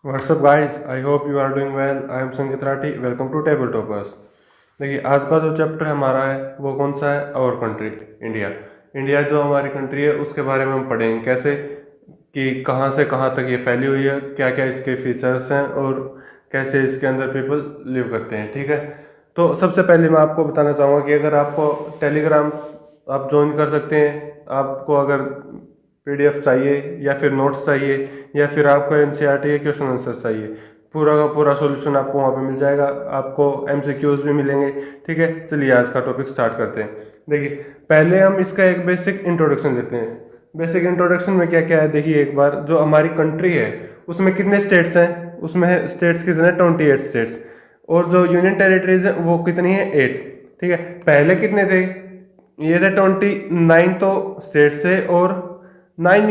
WhatsApp guys, I hope you are doing well. I am Sangeet Rathi. Welcome to table toppers. देखिए, आज का जो chapter हमारा है वो कौन सा है? Our country, India. इंडिया जो हमारी कंट्री है उसके बारे में हम पढ़ेंगे, कैसे कि कहाँ से कहाँ तक ये फैली हुई है, क्या क्या इसके फीचर्स हैं और कैसे इसके अंदर पीपल लिव करते हैं। ठीक है, तो सबसे पहले मैं आपको बताना चाहूँगा कि अगर आपको टेलीग्राम आप ज्वाइन कर सकते हैं। आपको अगर पीडीएफ चाहिए या फिर नोट्स चाहिए या फिर आपको एनसीईआरटी के क्वेश्चन आंसर चाहिए, पूरा का पूरा सॉल्यूशन आपको वहाँ पे मिल जाएगा। आपको एमसीक्यूज भी मिलेंगे। ठीक है, चलिए आज का टॉपिक स्टार्ट करते हैं। देखिए, पहले हम इसका एक बेसिक इंट्रोडक्शन लेते हैं। बेसिक इंट्रोडक्शन में क्या क्या है, देखिए एक बार जो हमारी कंट्री है उसमें कितने स्टेट्स हैं। उसमें स्टेट्स कितने हैं? 28 स्टेट्स। और जो यूनियन टेरिटरीज है वो कितनी है? 8। ठीक है, पहले कितने थे? ये थे 29 तो स्टेट्स थे और 7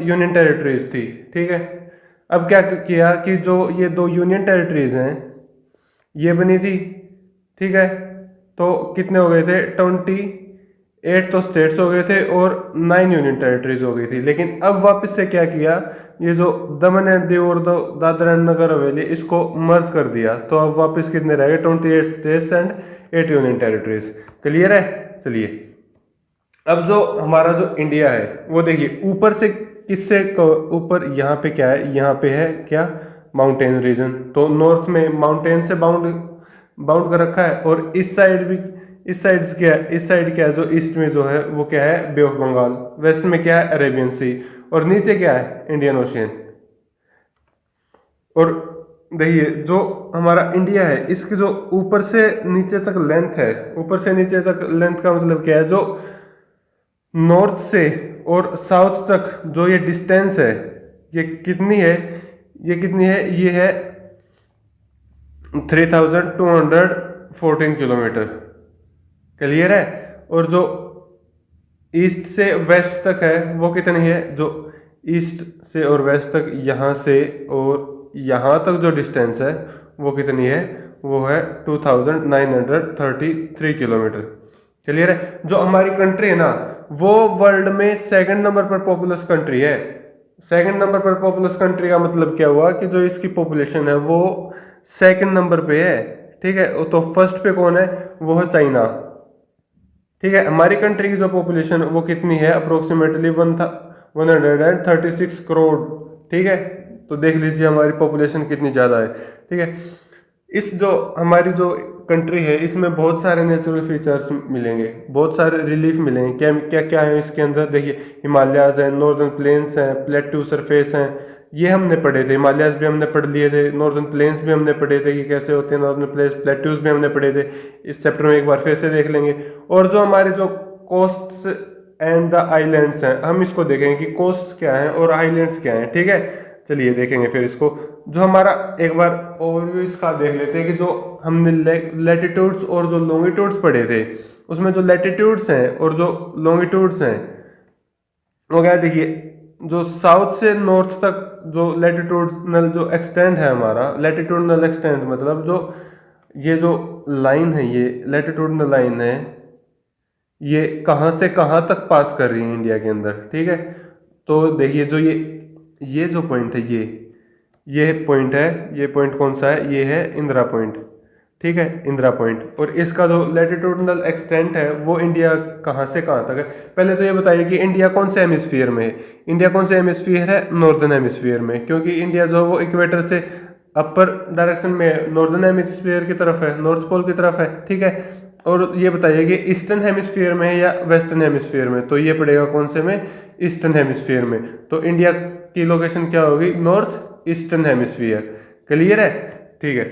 यूनियन टेरिटरीज थी। ठीक है, अब क्या किया कि जो ये 2 यूनियन टेरिटरीज हैं ये बनी थी। ठीक है, तो कितने हो गए थे? 28 तो स्टेट्स हो गए थे और 9 यूनियन टेरिटरीज हो गई थी। लेकिन अब वापस से क्या किया, ये जो दमन एंड दीव और दादरा एंड नगर हवेली इसको मर्ज कर दिया। तो अब वापस कितने रह गए? 28 states and 8 union territories. Clear है? चलिए, अब जो हमारा जो इंडिया है वो देखिए ऊपर से किससे ऊपर, यहाँ पे क्या है? यहाँ पे है क्या? Mountain region. तो नॉर्थ में माउंटेन से बाउंड बाउंड कर रखा है। और इस साइड भी, इस साइड क्या है? इस साइड क्या है? जो ईस्ट में जो है वो क्या है? बे ऑफ बंगाल। वेस्ट में क्या है? अरेबियन सी। और नीचे क्या है? Indian ocean. और देखिए जो हमारा इंडिया है इसकी जो ऊपर से नीचे तक लेंथ है, ऊपर से नीचे तक लेंथ का मतलब क्या है? जो नॉर्थ से और साउथ तक जो ये डिस्टेंस है ये कितनी है? ये कितनी है? ये है 3214 किलोमीटर। क्लियर है? और जो ईस्ट से वेस्ट तक है वो कितनी है? जो ईस्ट से और वेस्ट तक, यहाँ से और यहाँ तक जो डिस्टेंस है वो कितनी है? वो है 2933 किलोमीटर। क्लियर है? जो हमारी कंट्री है ना वो वर्ल्ड में सेकंड नंबर पर पॉपुलस कंट्री है। सेकंड नंबर पर पॉपुलस कंट्री का मतलब क्या हुआ कि जो इसकी पॉपुलेशन है वो सेकंड नंबर पे है। ठीक है, तो फर्स्ट पे कौन है? वो है चाइना। ठीक है, हमारी कंट्री की जो पॉपुलेशन वो कितनी है? अप्रोक्सीमेटली 136 करोड़। ठीक है, तो देख लीजिए हमारी पॉपुलेशन कितनी ज़्यादा है। ठीक है, इस जो हमारी जो कंट्री है इसमें बहुत सारे नेचुरल फीचर्स मिलेंगे, बहुत सारे रिलीफ मिलेंगे। क्या क्या क्या है इसके अंदर? देखिए, हिमालयाज हैं, नॉर्दर्न प्लेन्स हैं, प्लेट्यू सरफेस हैं। ये हमने पढ़े थे। हिमालयाज भी हमने पढ़ लिए थे, नॉर्दर्न प्लेन्स भी हमने पढ़े थे कि कैसे होते हैं नॉर्दर्न प्लेन्स, प्लेट्यूज भी हमने पढ़े थे। इस चैप्टर में एक बार फिर से देख लेंगे। और जो हमारे जो कोस्ट्स एंड द आइलैंड्स हैं, हम इसको देखेंगे कि कोस्ट्स क्या हैं और आइलैंड्स क्या हैं। ठीक है, चलिए देखेंगे फिर इसको। जो हमारा एक बार ओवरव्यू इसका देख लेते हैं कि जो हमने लैटिट्यूड्स और जो लॉन्गिट्यूड्स पढ़े थे उसमें जो लैटिट्यूड्स हैं और जो लॉन्गिट्यूड्स हैं वो क्या है? देखिए, जो साउथ से नॉर्थ तक जो लैटिट्यूडनल जो एक्सटेंड है हमारा, लैटिट्यूडनल एक्सटेंड मतलब जो ये जो लाइन है, ये लैटिट्यूडनल लाइन है, ये कहाँ से कहाँ तक पास कर रही है इंडिया के अंदर। ठीक है, तो देखिए जो ये जो पॉइंट है, ये पॉइंट है, ये पॉइंट कौन सा है? ये है इंदिरा पॉइंट। ठीक है, इंदिरा पॉइंट। और इसका जो लैटिट्यूडनल एक्सटेंट है वो इंडिया कहाँ से कहाँ तक है? पहले तो ये बताइए कि इंडिया कौन से हेमिस्फीयर में है? इंडिया कौन से हेमिस्फीयर है? नॉर्दर्न हेमिस्फीयर में, क्योंकि इंडिया जो है वो इक्वेटर से अपर डायरेक्शन में है, नॉर्दर्न हेमिस्फीयर की तरफ है, नॉर्थ पोल की तरफ है। ठीक है, और ये बताइए कि ईस्टर्न हेमिस्फीयर में है या वेस्टर्न हेमिस्फीयर में? तो ये पड़ेगा कौन से में? ईस्टर्न हेमिस्फीयर में। तो इंडिया की लोकेशन क्या होगी? North eastern hemisphere. क्लियर है? ठीक है,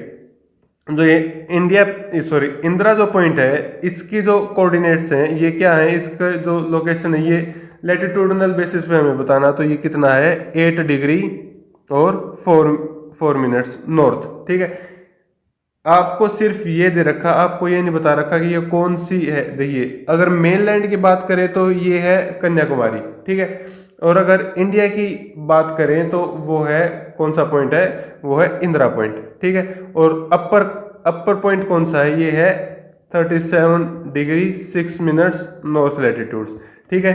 जो ये इंदिरा जो पॉइंट है इसकी जो कोऑर्डिनेट्स हैं ये क्या है? इसका जो लोकेशन है ये लैटिट्यूडनल बेसिस पे हमें बताना। तो ये कितना है? 8 डिग्री और 4 मिनट्स नॉर्थ। ठीक है, आपको सिर्फ ये दे रखा, आपको ये नहीं बता रखा कि ये कौन सी है। देखिए, अगर मेन लैंड की बात करें तो ये है कन्याकुमारी। ठीक है, और अगर इंडिया की बात करें तो वो है कौन सा पॉइंट है? वो है इंदिरा पॉइंट। ठीक है, और अपर अपर पॉइंट कौन सा है? ये है 37 डिग्री 6 मिनट्स नॉर्थ लैटिट्यूड्स। ठीक है,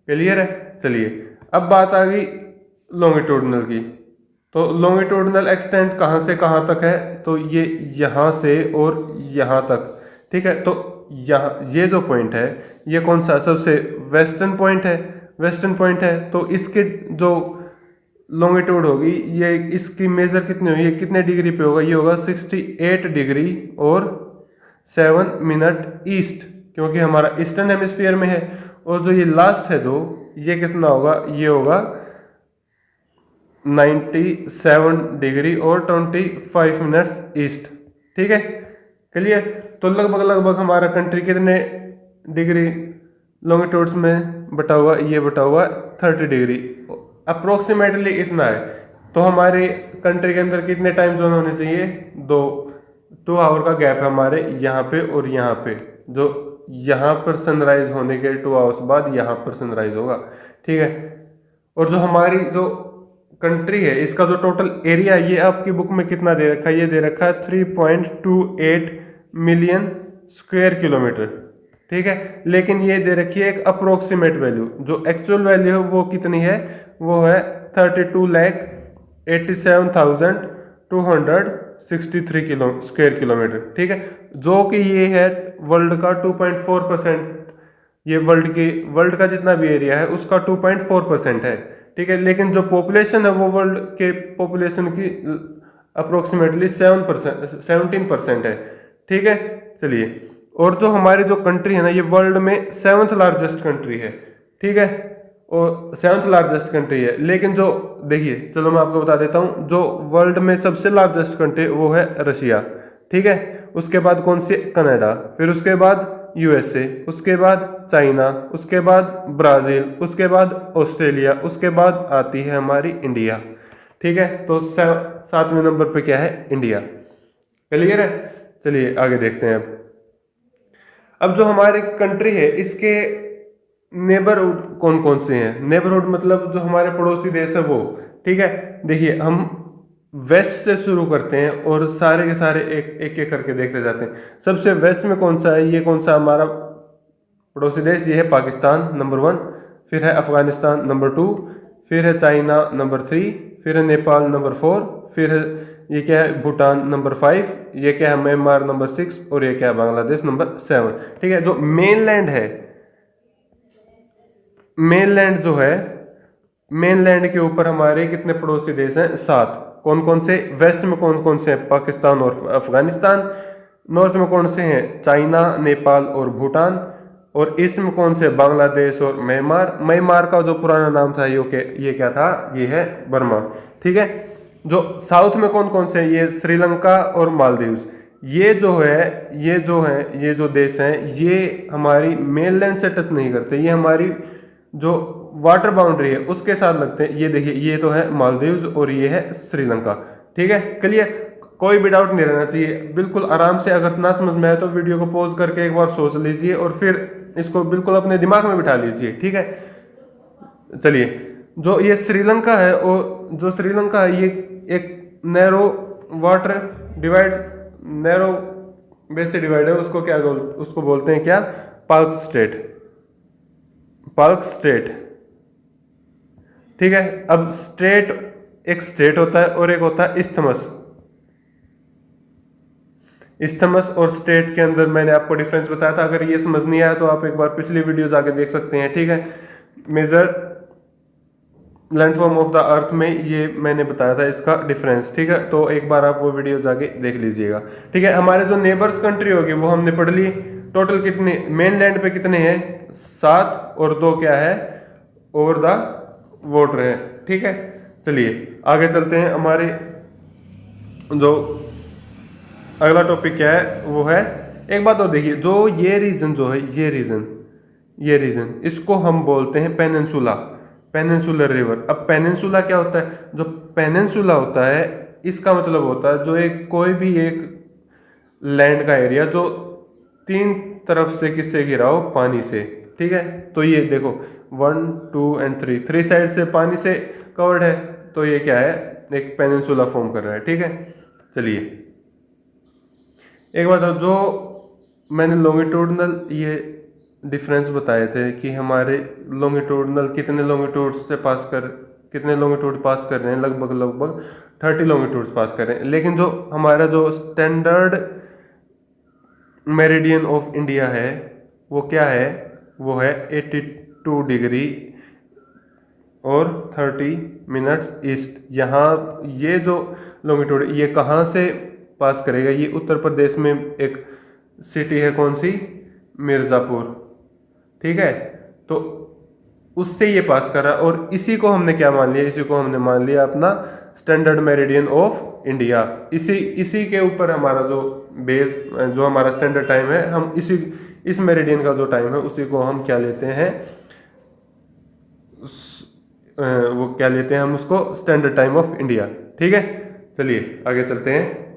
क्लियर है? चलिए, अब बात आ गई लॉन्गिट्यूडनल की। तो लॉन्गिट्यूडनल एक्सटेंट कहाँ से कहाँ तक है, तो ये यहाँ से और यहाँ तक, ठीक है। तो यहाँ ये जो पॉइंट है ये कौन सा सबसे वेस्टर्न पॉइंट है, वेस्टर्न पॉइंट है। तो इसके जो लॉन्गिट्यूड होगी ये, इसकी मेजर कितनी होगी, ये कितने डिग्री पे होगा, ये होगा 68 डिग्री और 7 मिनट ईस्ट, क्योंकि हमारा ईस्टर्न हेमिस्फीयर में है। और जो ये लास्ट है जो, ये कितना होगा, ये होगा 97 डिग्री और 25 मिनट्स ईस्ट, ठीक है, क्लियर। तो लगभग लगभग हमारा कंट्री कितने डिग्री लॉन्गिट्यूड्स में बटा हुआ, ये बटा हुआ 30 डिग्री, अप्रोक्सीमेटली इतना है। तो हमारी कंट्री के अंदर कितने टाइम जोन होने चाहिए, 2 आवर का गैप है हमारे यहाँ पे और यहाँ पे, जो यहाँ पर सनराइज होने के 2 आवर्स बाद यहाँ पर सनराइज होगा, ठीक है। और जो हमारी जो कंट्री है इसका जो टोटल एरिया है, ये आपकी बुक में कितना दे रखा है, ये दे रखा है 3.28 मिलियन स्क्वायर किलोमीटर, ठीक है। लेकिन ये दे रखी है एक अप्रोक्सीमेट वैल्यू, जो एक्चुअल वैल्यू है वो कितनी है, वो है 32,87,263 स्क्वायर किलोमीटर, ठीक है। जो कि ये है वर्ल्ड का 2.4%, ये वर्ल्ड का जितना भी एरिया है उसका 2.4% है, ठीक है। लेकिन जो पॉपुलेशन है वो वर्ल्ड के पॉपुलेशन की अप्रोक्सीमेटली 17% है, ठीक है। चलिए, और जो हमारी जो कंट्री है ना, ये वर्ल्ड में 7th लार्जेस्ट कंट्री है, ठीक है, और 7th लार्जेस्ट कंट्री है। लेकिन जो देखिए, चलो मैं आपको बता देता हूँ, जो वर्ल्ड में सबसे लार्जेस्ट कंट्री वो है रशिया, ठीक है। उसके बाद कौन सी, कनाडा, फिर उसके बाद यूएसए, उसके बाद चाइना, उसके बाद ब्राजील, उसके बाद ऑस्ट्रेलिया, उसके बाद आती है हमारी इंडिया, ठीक है। तो 7वें नंबर पे क्या है, इंडिया, क्लियर है। चलिए आगे देखते हैं। अब जो हमारी कंट्री है इसके नेबरहुड कौन कौन से हैं, नेबरहुड मतलब जो हमारे पड़ोसी देश है वो, ठीक है। देखिए, हम वेस्ट से शुरू करते हैं और सारे के सारे एक एक करके देखते जाते हैं। सबसे वेस्ट में कौन सा है, ये कौन सा हमारा पड़ोसी देश, ये है पाकिस्तान नंबर 1, फिर है अफगानिस्तान नंबर 2, फिर है चाइना नंबर 3, फिर है नेपाल नंबर 4, फिर है ये क्या है भूटान नंबर 5, ये क्या है म्यांमार नंबर 6, और ये क्या है बांग्लादेश नंबर 7, ठीक है। जो मेनलैंड है, मेनलैंड जो है, मेनलैंड के ऊपर हमारे कितने पड़ोसी देश हैं, 7। कौन कौन से, वेस्ट में कौन कौन से हैं, पाकिस्तान और अफगानिस्तान, नॉर्थ में कौन से हैं, चाइना, नेपाल और भूटान, और ईस्ट में कौन से, बांग्लादेश और म्यांमार। म्यांमार का जो पुराना नाम था ये क्या था, ये है बर्मा, ठीक है। जो साउथ में कौन कौन से हैं, ये श्रीलंका और मालदीव्स। ये जो देश हैं ये हमारी मेनलैंड से टच नहीं करते, ये हमारी जो वाटर बाउंड्री है उसके साथ लगते हैं। ये देखिए, ये तो है मालदीव्स और ये है श्रीलंका, ठीक है, क्लियर। कोई भी डाउट नहीं रहना चाहिए, बिल्कुल आराम से। अगर ना समझ में आए तो वीडियो को पॉज करके एक बार सोच लीजिए और फिर इसको बिल्कुल अपने दिमाग में बिठा लीजिए, ठीक है। चलिए, जो ये श्रीलंका है, और जो श्रीलंका है ये एक narrow water divide, narrow base से डिवाइड है, उसको बोलते हैं क्या, पाल्क स्टेट, पाल्क स्टेट, ठीक है। अब स्टेट, एक स्टेट होता है और एक होता है इस्थमस। इस्थमस और स्टेट के अंदर मैंने आपको डिफरेंस बताया था। अगर ये समझ नहीं आया तो आप एक बार पिछली वीडियोस आके देख सकते हैं, ठीक है। Major landform of the earth में ये मैंने बताया था इसका डिफरेंस, ठीक है। तो एक बार आप वो वीडियो जाके देख लीजिएगा, ठीक है। हमारे जो नेबर्स कंट्री होगी वो हमने पढ़ ली। टोटल कितने, मेन लैंड पे कितने हैं, 7, और 2 क्या है, ओवर द वाटर है, ठीक है। चलिए आगे चलते हैं। हमारे जो अगला टॉपिक क्या है, वो है, एक बात और देखिए, जो ये रीजन जो है, ये रीजन इसको हम बोलते हैं पेनिनसुला, पेनिनसुलर रिवर। अब पेनिनसुला क्या होता है, जो पेनिनसुला होता है इसका मतलब होता है जो कोई भी एक लैंड का एरिया जो 3 तरफ से किससे घिरा हो, पानी से, ठीक है। तो ये देखो 1, 2 एंड 3 साइड से पानी से कवर्ड है, तो ये क्या है, एक पेनिनसुला फॉर्म कर रहा है, ठीक है। चलिए एक बात और, जो मैंने लॉन्गिट्यूडनल ये डिफरेंस बताए थे कि हमारे लॉन्गिट्यूडनल कितने लॉन्गिट्यूड से पास कर कितने लॉन्गिट्यूड पास कर रहे हैं, लगभग लगभग 30 लॉन्गिट्यूड्स पास कर रहे हैं। लेकिन जो हमारा जो स्टैंडर्ड मेरिडियन ऑफ इंडिया है वो क्या है, वो है 82 डिग्री और 30 मिनट्स ईस्ट। यहाँ ये जो लॉन्गिट्यूड ये कहाँ से पास करेगा, ये उत्तर प्रदेश में एक सिटी है, कौन सी, मिर्ज़ापुर, ठीक है। तो उससे ये पास करा और इसी को हमने क्या मान लिया, इसी को हमने मान लिया अपना स्टैंडर्ड मेरिडियन ऑफ इंडिया। इसी के ऊपर हमारा जो बेस, जो हमारा स्टैंडर्ड टाइम है, हम इस मेरिडियन का जो टाइम है उसी को हम क्या लेते हैं, वो क्या लेते हैं हम उसको, स्टैंडर्ड टाइम ऑफ इंडिया, ठीक है। चलिए आगे चलते हैं।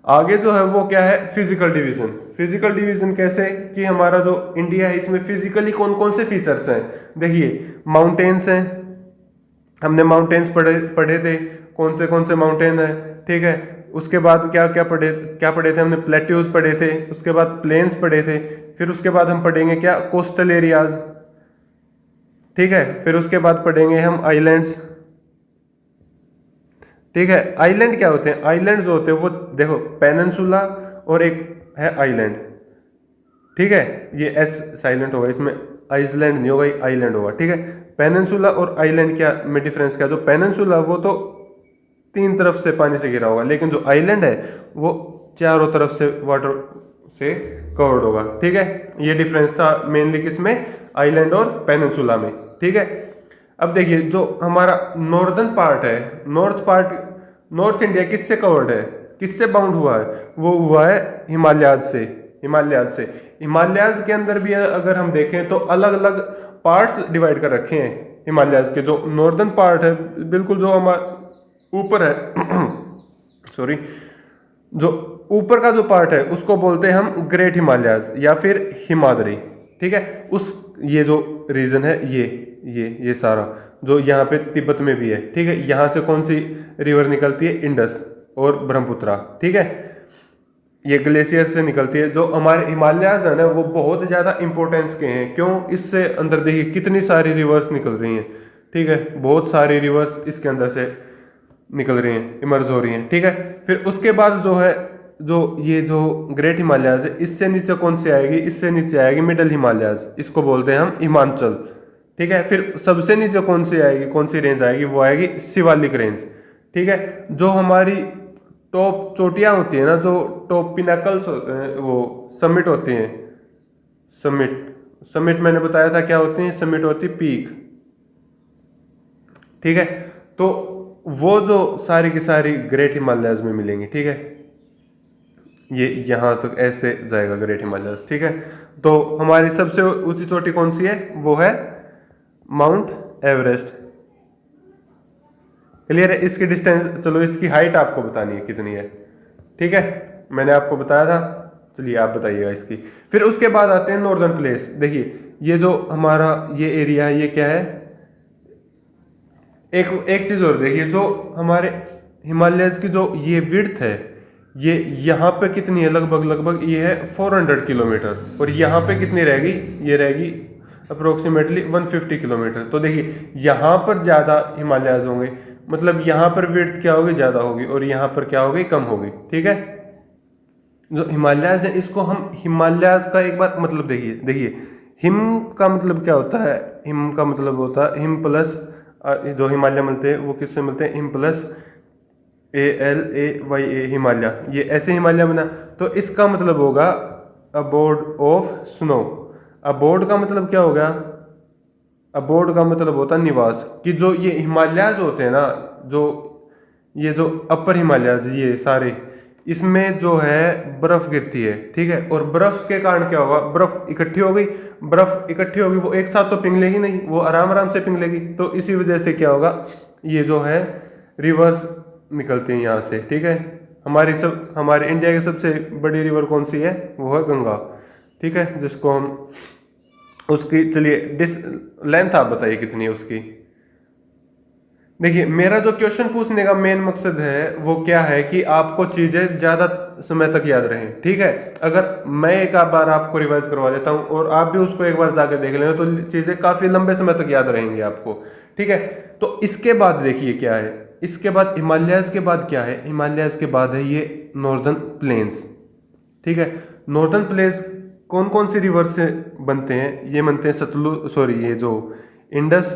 आगे जो है वो क्या है, फिजिकल डिवीजन। फिजिकल डिवीजन कैसे कि हमारा जो इंडिया है इसमें फिजिकली कौन कौन से फीचर्स हैं। देखिए माउंटेन्स हैं, हमने माउंटेन्स पढ़े थे, कौन से माउंटेन है, ठीक है। उसके बाद क्या पढ़े थे हमने, प्लेट्यूज पढ़े थे, उसके बाद प्लेन्स पढ़े थे, फिर उसके बाद हम पढ़ेंगे क्या, कोस्टल एरियाज, ठीक है। फिर उसके बाद पढ़ेंगे हम आइलैंड्स, ठीक है। आइलैंड क्या होते हैं, आइलैंड जो होते हैं वो देखो पेनिनसुला और एक है आइलैंड, ठीक है। ये एस साइलेंट होगा इसमें, आइसलैंड नहीं होगा, आइलैंड होगा, ठीक है। पेनिनसुला और आइलैंड क्या में डिफरेंस क्या, जो पेनिनसुला वो तो 3 तरफ से पानी से घिरा होगा, लेकिन जो आइलैंड है वो चारों तरफ से वाटर से कवर्ड होगा, ठीक है। ये डिफरेंस था मेनली किसमें, आइलैंड और पेनिनसुला में, ठीक है। अब देखिए जो हमारा नॉर्दर्न पार्ट है, नॉर्थ इंडिया किससे कवर्ड है, किससे बाउंड हुआ है, वो हुआ है हिमालयाज से। हिमालयाज के अंदर भी अगर हम देखें तो अलग अलग पार्ट्स डिवाइड कर रखे हैं हिमालयाज के। जो नॉर्दर्न पार्ट है बिल्कुल जो हमारा ऊपर है सॉरी, जो ऊपर का जो पार्ट है उसको बोलते हैं हम ग्रेट हिमालयाज या फिर हिमाद्री, ठीक है। ये जो रीजन है ये सारा जो यहाँ पे तिब्बत में भी है, ठीक है। यहाँ से कौन सी रिवर निकलती है, इंडस और ब्रह्मपुत्रा, ठीक है। ये ग्लेशियर से निकलती है। जो हमारे हिमालयाज है ना वो बहुत ज़्यादा इंपॉर्टेंस के हैं, क्यों, इससे अंदर देखिए कितनी सारी रिवर्स निकल रही हैं, ठीक है। बहुत सारी रिवर्स इसके अंदर से निकल रही हैं, इमर्ज हो रही हैं, ठीक है। फिर उसके बाद जो है ये जो ग्रेट हिमालयाज है इससे नीचे कौन सी आएगी, इससे नीचे आएगी मिडल हिमालयाज, इसको बोलते हैं हम हिमाचल, ठीक है। फिर सबसे नीचे कौन सी आएगी, कौन सी रेंज आएगी, वो आएगी शिवालिक रेंज, ठीक है। जो हमारी टॉप चोटियां होती है ना, जो टॉप पिनाकल्स होते हैं, वो समिट होती हैं, समिट मैंने बताया था क्या होती है, समिट होती पीक, ठीक है। तो वो जो सारी की सारी ग्रेट हिमालयाज में मिलेंगी, ठीक है। ये यहाँ तक ऐसे जाएगा ग्रेट हिमालयाज, ठीक है। तो हमारी सबसे ऊंची चोटी कौन सी है, वो है माउंट एवरेस्ट, क्लियर है। इसकी डिस्टेंस, चलो इसकी हाइट आपको बतानी है कितनी है, ठीक है, मैंने आपको बताया था, चलिए आप बताइएगा इसकी। फिर उसके बाद आते हैं नॉर्दर्न प्लेस। देखिए ये जो हमारा ये एरिया है ये क्या है, एक चीज और देखिए, जो हमारे हिमालयस की जो ये विड्थ है ये यहाँ पे कितनी है, लगभग ये है 400 किलोमीटर, और यहाँ पे कितनी रहेगी, ये रहेगी अप्रोक्सीमेटली 150 किलोमीटर। तो देखिए यहाँ पर ज़्यादा हिमालयाज होंगे, मतलब यहाँ पर विड्थ क्या होगी, ज़्यादा होगी, और यहाँ पर क्या होगी, कम होगी, ठीक है। जो हिमालयाज है इसको हम हिमालयाज का एक बार मतलब देखिए हिम का मतलब क्या होता है, हिम का मतलब होता है हिम प्लस, जो हिमालय मिलते हैं वो किससे मिलते हैं, हिम प्लस ALAYA हिमालय, ये ऐसे हिमालय बना। तो इसका मतलब होगा अबोर्ड ऑफ स्नो। अबोर्ड का मतलब क्या हो गया, अबोर्ड का मतलब होता है निवास, कि जो ये हिमालयाज होते हैं ना, जो ये जो अपर हिमालयाज ये सारे, इसमें जो है बर्फ गिरती है, ठीक है। और बर्फ के कारण क्या होगा, बर्फ इकट्ठी हो गई, वो एक साथ तो पिघलेगी नहीं, वो आराम से पिघलेगी। तो इसी वजह से क्या होगा, ये जो है रिवर्स निकलती है यहाँ से, ठीक है। हमारे इंडिया की सबसे बड़ी रिवर कौन सी है, वो है गंगा, ठीक है, जिसको हम उसकी, चलिए लेंथ आप बताइए कितनी है उसकी। देखिए मेरा जो क्वेश्चन पूछने का मेन मकसद है वो क्या है कि आपको चीजें ज्यादा समय तक याद रहें, ठीक है। अगर मैं एक बार आपको रिवाइज करवा देता हूं और आप भी उसको एक बार जाके देख लें तो चीजें काफी लंबे समय तक याद रहेंगी आपको, ठीक है। तो इसके बाद देखिए क्या है, इसके बाद हिमालयाज के बाद क्या है, हिमालयाज के बाद है ये नॉर्दर्न प्लेन्स। ठीक है, नॉर्दर्न प्लेन्स कौन कौन सी रिवर से बनते हैं, ये बनते हैं सतलुज, सॉरी ये जो Indus,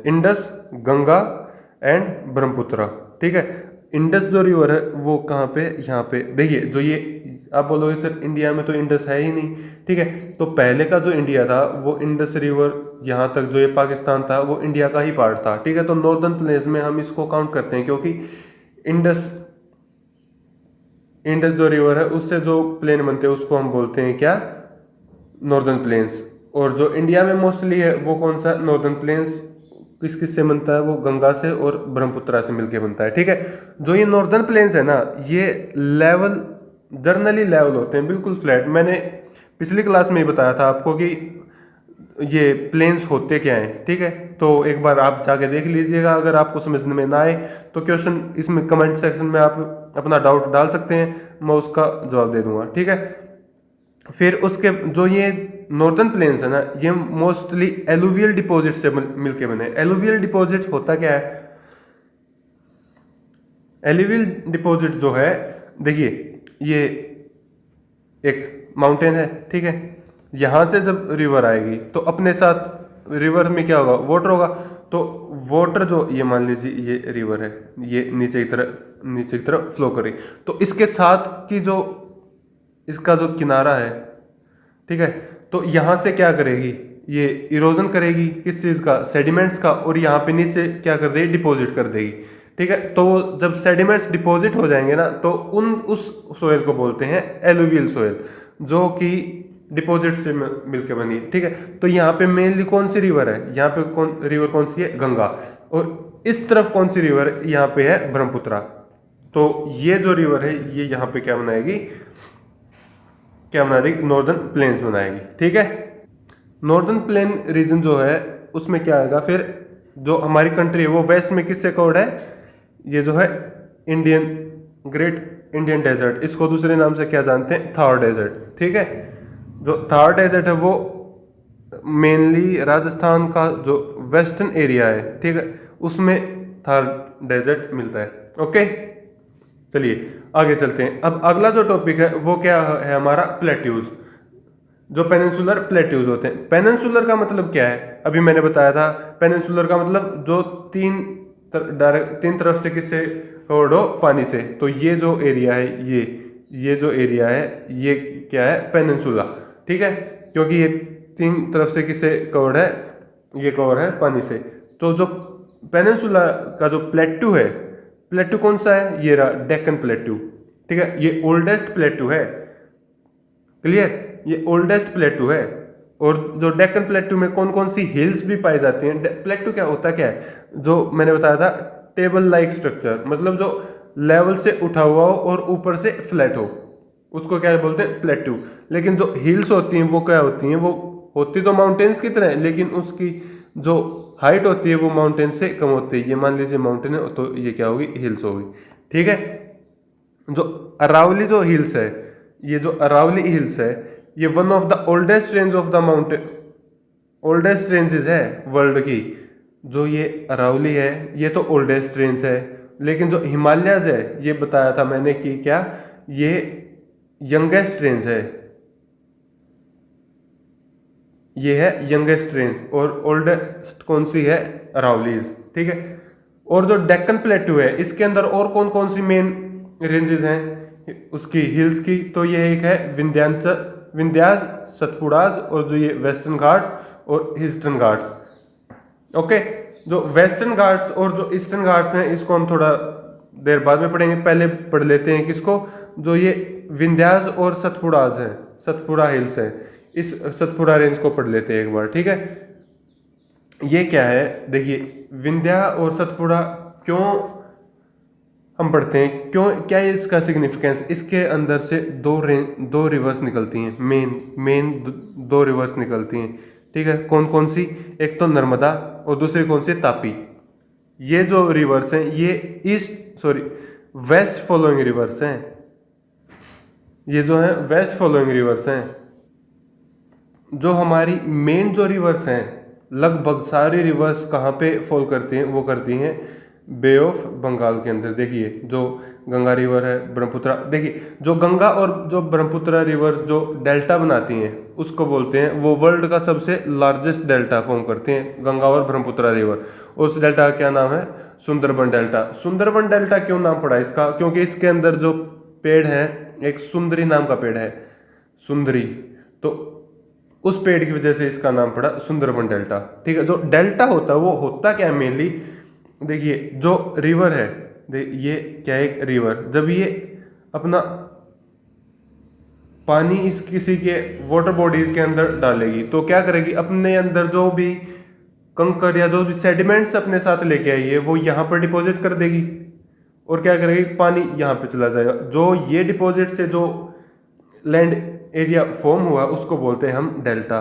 Indus, Ganga and Brahmaputra. ठीक है, इंडस जो रिवर है वो कहाँ पे, यहाँ पे देखिए, जो ये आप बोलोगे सर इंडिया में तो इंडस है ही नहीं। ठीक है, तो पहले का जो इंडिया था वो इंडस रिवर यहाँ तक, जो ये पाकिस्तान था वो इंडिया का ही पार्ट था। ठीक है, तो नॉर्दर्न प्लेन्स में हम इसको काउंट करते हैं, क्योंकि इंडस इंडस जो रिवर है उससे जो प्लेन बनते हैं उसको हम बोलते हैं क्या, नॉर्दर्न प्लेन्स। और जो इंडिया में मोस्टली है वो कौन सा, नॉर्दर्न प्लेन्स किस किस से बनता है, वो गंगा से और ब्रह्मपुत्रा से मिलके बनता है। ठीक है, जो ये नॉर्दर्न प्लेन्स है ना, ये लेवल जर्नली लेवल होते हैं, बिल्कुल फ्लैट। मैंने पिछली क्लास में ही बताया था आपको कि ये प्लेन्स होते क्या हैं। ठीक है, तो एक बार आप जाके देख लीजिएगा, अगर आपको समझने में ना आए तो क्वेश्चन इसमें कमेंट सेक्शन में आप अपना डाउट डाल सकते हैं, मैं उसका जवाब दे दूंगा। ठीक है, फिर उसके जो ये नॉर्दर्न प्लेन्स है ना, ये मोस्टली एलुवियल डिपॉजिट से मिलके बने। एलुवियल डिपॉजिट होता क्या है, एलुवियल डिपॉजिट जो है, देखिए ये एक माउंटेन है। ठीक है, यहां से जब रिवर आएगी तो अपने साथ रिवर में क्या होगा, वाटर होगा। तो वाटर जो, ये मान लीजिए ये रिवर है, ये नीचे की तरफ फ्लो करी, तो इसके साथ की जो इसका जो किनारा है, ठीक है, तो यहां से क्या करेगी, ये इरोजन करेगी किस चीज का, सेडिमेंट्स का, और यहाँ पे नीचे क्या कर देगी, डिपॉजिट कर देगी। ठीक है, तो जब सेडिमेंट्स डिपॉजिट हो जाएंगे ना, तो उस सोयल को बोलते हैं एलुवियल सोयल, जो कि डिपॉजिट से मिलकर बनी। ठीक है, तो यहाँ पे मेनली कौन सी रिवर है, यहाँ पे रिवर कौन सी है, गंगा, और इस तरफ कौन सी रिवर है, यहाँ पे है ब्रह्मपुत्रा। तो ये जो रिवर है ये यहाँ पे क्या बनाएगी, नॉर्दर्न प्लेन्स बनाएगी। ठीक है, नॉर्दर्न प्लेन रीजन जो है उसमें क्या आएगा, फिर जो हमारी कंट्री है वो वेस्ट में किससे कवर्ड है, ये जो है इंडियन, ग्रेट इंडियन डेजर्ट, इसको दूसरे नाम से क्या जानते हैं, थार डेजर्ट। ठीक है, जो थार डेजर्ट है वो मेनली राजस्थान का जो वेस्टर्न एरिया है, ठीक है, उसमें थार डेजर्ट मिलता है। ओके, चलिए आगे चलते हैं। अब अगला जो टॉपिक है वो क्या है हमारा, प्लेट्यूज, जो पेनिनसुलर प्लेट्यूज होते हैं। पेनिनसुलर का मतलब क्या है, अभी मैंने बताया था, पेनिनसुलर का मतलब जो तीन तरफ से किससे कवर्ड हो, पानी से। तो ये जो एरिया है, ये जो एरिया है ये क्या है, पेनिनसुला। ठीक है, क्योंकि ये तीन तरफ से किससे कवर्ड है, ये कवर है पानी से। तो जो पेनिनसुला का जो प्लेट्यू है, प्लेट्यू कौन सा है, ये रहा डेक्कन प्लेट्यू। ठीक है, ये ओल्डेस्ट प्लेट्यू है, क्लियर, ये ओल्डेस्ट प्लेट्यू है। और जो डेक्कन प्लेट्यू में कौन कौन सी हिल्स भी पाई जाती हैं। प्लेट्यू क्या होता क्या है, जो मैंने बताया था, टेबल लाइक स्ट्रक्चर, मतलब जो लेवल से उठा हुआ हो और ऊपर से फ्लैट हो, उसको क्या बोलते हैं, प्लेट्यू। लेकिन जो हिल्स होती हैं वो क्या होती हैं, वो होती तो माउंटेन्स की तरह है, लेकिन उसकी जो हाइट होती है वो माउंटेन से कम होती है। ये मान लीजिए माउंटेन है, तो ये क्या होगी, हिल्स होगी। ठीक है, जो अरावली जो हिल्स है, ये जो अरावली हिल्स है, ये one of the oldest range of the mountain, oldest ranges है वर्ल्ड की। जो ये अरावली है ये तो ओल्डेस्ट रेंज है, लेकिन जो हिमालयज है ये बताया था मैंने कि क्या, ये यंगेस्ट रेंज है, ये है यंगेस्ट रेंज, और ओल्डेस्ट कौन सी है, अरावलीज। ठीक है, और जो डेक्कन प्लेट्यू है इसके अंदर और कौन कौन सी मेन रेंजेस हैं उसकी हिल्स की, तो ये एक है विंध्यास, सतपुड़ाज, और जो ये वेस्टर्न घाट्स और ईस्टर्न घाट्स। ओके, जो वेस्टर्न घाट्स और जो ईस्टर्न घाट्स हैं इसको हम थोड़ा देर बाद में पढ़ेंगे, पहले पढ़ लेते हैं किसको, जो ये विंध्यास और सतपुड़ाज है, सतपुड़ा हिल्स है, इस सतपुड़ा रेंज को पढ़ लेते हैं एक बार। ठीक है, ये क्या है, देखिए विंध्या और सतपुड़ा क्यों हम पढ़ते हैं, क्यों, क्या है इसका सिग्निफिकेंस। इसके अंदर से दो रिवर्स निकलती हैं, मेन दो रिवर्स निकलती हैं। ठीक है, कौन कौन सी, एक तो नर्मदा और दूसरी कौन सी, तापी। ये जो रिवर्स हैं ये वेस्ट फॉलोइंग रिवर्स हैं, ये जो है वेस्ट फॉलोइंग रिवर्स हैं। जो हमारी मेन जो रिवर्स हैं, लगभग सारी रिवर्स कहाँ पे फॉल करती हैं, वो करती हैं बे ऑफ बंगाल के अंदर। देखिए जो गंगा रिवर है, ब्रह्मपुत्र, देखिए जो गंगा और जो ब्रह्मपुत्र रिवर्स जो डेल्टा बनाती हैं उसको बोलते हैं, वो वर्ल्ड का सबसे लार्जेस्ट डेल्टा फॉर्म करते हैं गंगा और ब्रह्मपुत्र रिवर। उस डेल्टा का क्या नाम है? सुंदरबन डेल्टा। सुंदरबन डेल्टा क्यों नाम पड़ा इसका? क्योंकि इसके अंदर जो पेड़ है, एक सुंदरी नाम का पेड़ है, सुंदरी, तो उस पेड़ की वजह से इसका नाम पड़ा सुंदरबन डेल्टा। ठीक है, जो डेल्टा होता है वो होता क्या है मेनली, देखिए जो रिवर है, ये क्या है, एक रिवर, जब ये अपना पानी इस किसी के वाटर बॉडीज के अंदर डालेगी तो क्या करेगी, अपने अंदर जो भी कंकड़ या जो भी सेडिमेंट्स अपने साथ लेके आई है वो यहाँ पर डिपॉजिट कर देगी, और क्या करेगी, पानी यहाँ पे चला जाएगा। जो ये डिपॉजिट से जो लैंड एरिया फॉर्म हुआ उसको बोलते हैं हम डेल्टा।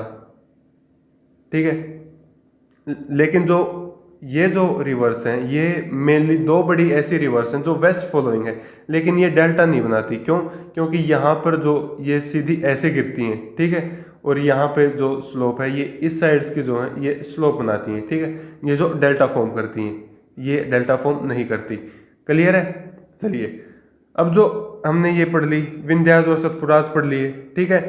ठीक है, लेकिन जो ये जो रिवर्स हैं ये मेनली दो बड़ी ऐसी रिवर्स हैं जो वेस्ट फॉलोइंग है, लेकिन ये डेल्टा नहीं बनाती। क्यों? क्योंकि यहाँ पर जो ये सीधी ऐसे गिरती हैं, ठीक है, और यहाँ पे जो स्लोप है ये इस साइड्स की जो है ये स्लोप बनाती हैं। ठीक है, ये जो डेल्टा फॉर्म करती हैं, ये डेल्टा फॉर्म नहीं करती। क्लियर है? चलिए, अब जो हमने ये पढ़ ली, विंध्याचल और सतपुराज पढ़ लिए, ठीक है।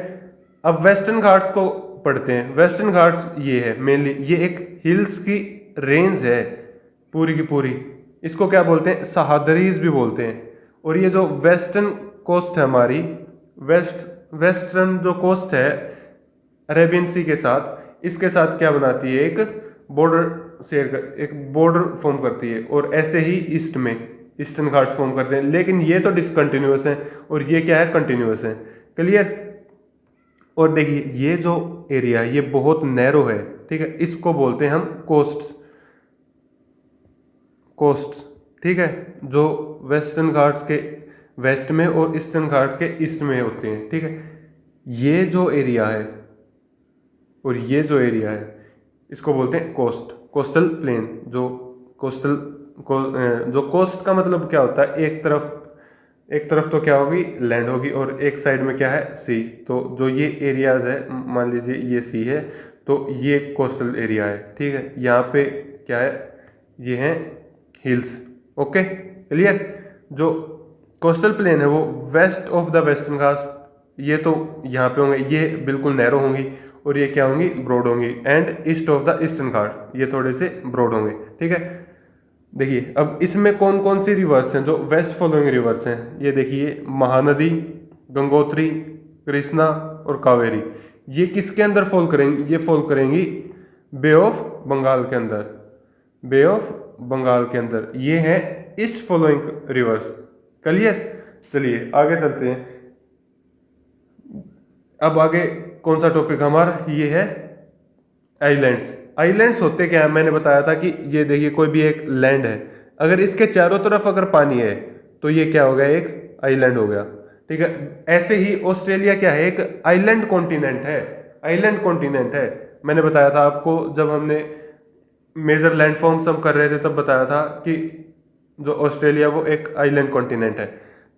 अब वेस्टर्न घाट्स को पढ़ते हैं। वेस्टर्न घाट्स ये है मेनली, ये एक हिल्स की रेंज है पूरी की पूरी। इसको क्या बोलते हैं? सहादरीज भी बोलते हैं। और ये जो वेस्टर्न कोस्ट है हमारी, वेस्टर्न जो कोस्ट है अरेबियन सी के साथ, इसके साथ क्या बनाती है, एक बॉर्डर शेयर कर, एक बॉर्डर फॉर्म करती है। और ऐसे ही ईस्ट में ईस्टर्न घाट्स फॉर्म करते हैं, लेकिन ये तो डिसकंटिन्यूअस है और ये क्या है, कंटिन्यूअस है। क्लियर? और देखिए ये जो एरिया है ये बहुत नैरो है, ठीक है, इसको बोलते हैं हम कोस्ट्स। ठीक है, जो वेस्टर्न घाट्स के वेस्ट में और ईस्टर्न घाट के ईस्ट में होते हैं। ठीक है, ये जो एरिया है और ये जो एरिया है इसको बोलते हैं कोस्टल प्लेन। जो कोस्ट का मतलब क्या होता है, एक तरफ तो क्या होगी, लैंड होगी, और एक साइड में क्या है, सी। तो जो ये एरियाज है, मान लीजिए ये सी है, तो ये कोस्टल एरिया है। ठीक है, यहाँ पे क्या है, ये है हिल्स। Okay, clear? जो कोस्टल प्लेन है वो west of the western Ghats, ये तो यहाँ पे होंगे, ये बिल्कुल नैरो होंगी, और ये क्या होंगी, ब्रॉड होंगी। And east of the eastern Ghat, ये थोड़े से ब्रॉड होंगे। ठीक है, देखिए अब इसमें कौन कौन सी रिवर्स हैं जो वेस्ट फॉलोइंग रिवर्स हैं। ये देखिए, महानदी, गंगोत्री, कृष्णा और कावेरी, ये किसके अंदर फॉल करेंगी? ये फॉल करेंगी बे ऑफ बंगाल के अंदर। बे ऑफ बंगाल के अंदर ये है ईस्ट फॉलोइंग रिवर्स। क्लियर? चलिए आगे चलते हैं। अब आगे कौन सा टॉपिक हमारा, ये है आइलैंड्स। आइलैंड्स होते क्या है, मैंने बताया था कि ये देखिए कोई भी एक लैंड है, अगर इसके चारों तरफ अगर पानी है तो ये क्या हो गया, एक आइलैंड हो गया। ठीक है, ऐसे ही ऑस्ट्रेलिया क्या है, एक आइलैंड कॉन्टिनेंट है। आइलैंड कॉन्टिनेंट है, मैंने बताया था आपको जब हमने मेजर लैंड फॉर्म्स हम कर रहे थे तब बताया था कि जो ऑस्ट्रेलिया वो एक आइलैंड कॉन्टिनेंट है।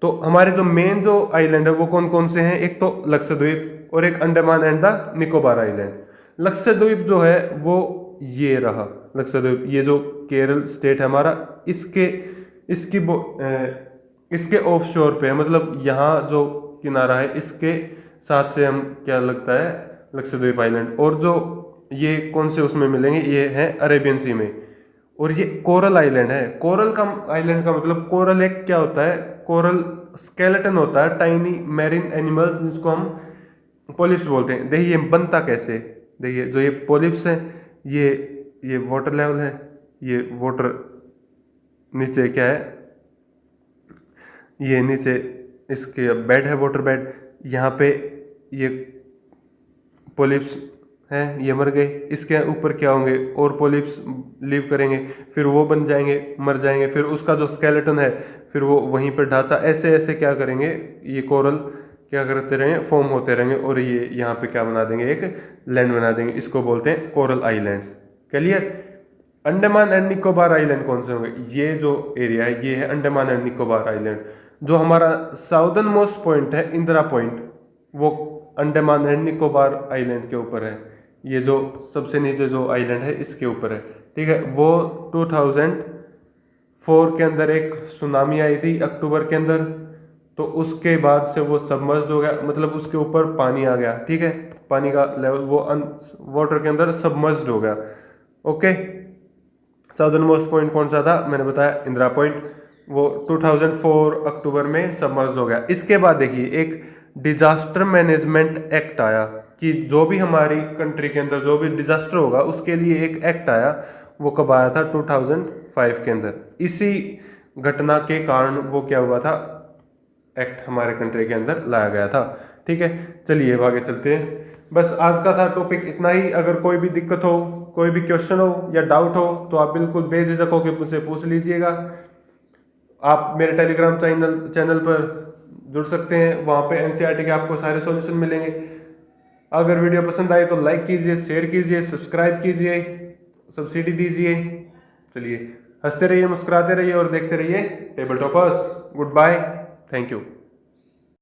तो हमारे जो मेन जो आइलैंड है वो कौन कौन से हैं, एक तो लक्षद्वीप और एक Andaman and the Nicobar island. Lakshadweep जो है वो ये रहा लक्षद्वीप, ये जो केरल स्टेट है हमारा, इसके ऑफ शोर पे है, मतलब यहाँ जो किनारा है इसके साथ से हम क्या लगता है, लक्षद्वीप आइलैंड। और जो ये कौन से उसमें मिलेंगे, ये है अरेबियन सी में। और ये कोरल आइलैंड है। कोरल का आइलैंड का मतलब, कोरल एक क्या होता है, कोरल स्केलेटन होता है, टाइनी मैरीन एनिमल्स जिसको हम पोलिप्स बोलते हैं। देखिए ये बनता कैसे, देखिए जो ये पोलिप्स है, ये वाटर लेवल है, ये वाटर नीचे क्या है, ये नीचे इसके बेड है, वाटर बेड। यहाँ पे ये पोलिप्स हैं, ये मर गए, इसके ऊपर क्या होंगे, और पोलिप्स लीव करेंगे, फिर वो बन जाएंगे, मर जाएंगे, फिर उसका जो स्केलेटन है फिर वो वहीं पर ढांचा, ऐसे ऐसे क्या करेंगे, ये कोरल क्या करते रहेंगे, फॉर्म होते रहेंगे, और ये यहाँ पे क्या बना देंगे, एक लैंड बना देंगे। इसको बोलते हैं coral islands. Clear? Andaman and Nicobar island कौन से होंगे, ये जो एरिया है ये है अंडमान एंड निकोबार आइलैंड। जो हमारा साउदर्न मोस्ट पॉइंट है, इंदिरा पॉइंट, वो अंडमान एंड निकोबार आइलैंड के ऊपर है। ये जो सबसे नीचे जो आइलैंड है इसके ऊपर है, ठीक है। वो 2004 के अंदर एक सुनामी आई थी अक्टूबर के अंदर, तो उसके बाद से वो सबमर्ज्ड हो गया, मतलब उसके ऊपर पानी आ गया, ठीक है। पानी का लेवल वो वाटर के अंदर सबमर्ज्ड हो गया। ओके, साउदर्न मोस्ट पॉइंट कौन सा था, मैंने बताया इंदिरा पॉइंट, वो 2004 अक्टूबर में सबमर्ज्ड हो गया। इसके बाद देखिए एक डिजास्टर मैनेजमेंट एक्ट आया कि जो भी हमारी कंट्री के अंदर जो भी डिजास्टर होगा उसके लिए एक एक्ट आया। वो कब आया था, 2005 के अंदर। इसी घटना के कारण वो क्या हुआ था, एक्ट हमारे कंट्री के अंदर लाया गया था, ठीक है। चलिए अब आगे चलते हैं। बस आज का था टॉपिक इतना ही। अगर कोई भी दिक्कत हो, कोई भी क्वेश्चन हो या डाउट हो तो आप बिल्कुल बेझिझक होकर मुझसे पूछ लीजिएगा। आप मेरे टेलीग्राम चैनल पर जुड़ सकते हैं, वहाँ पे एनसीईआरटी के आपको सारे सॉल्यूशन मिलेंगे। अगर वीडियो पसंद आए तो लाइक कीजिए, शेयर कीजिए, सब्सक्राइब कीजिए, सब्सिडी दीजिए। चलिए, हंसते रहिए, मुस्कुराते रहिए और देखते रहिए table toppers. Goodbye, thank you.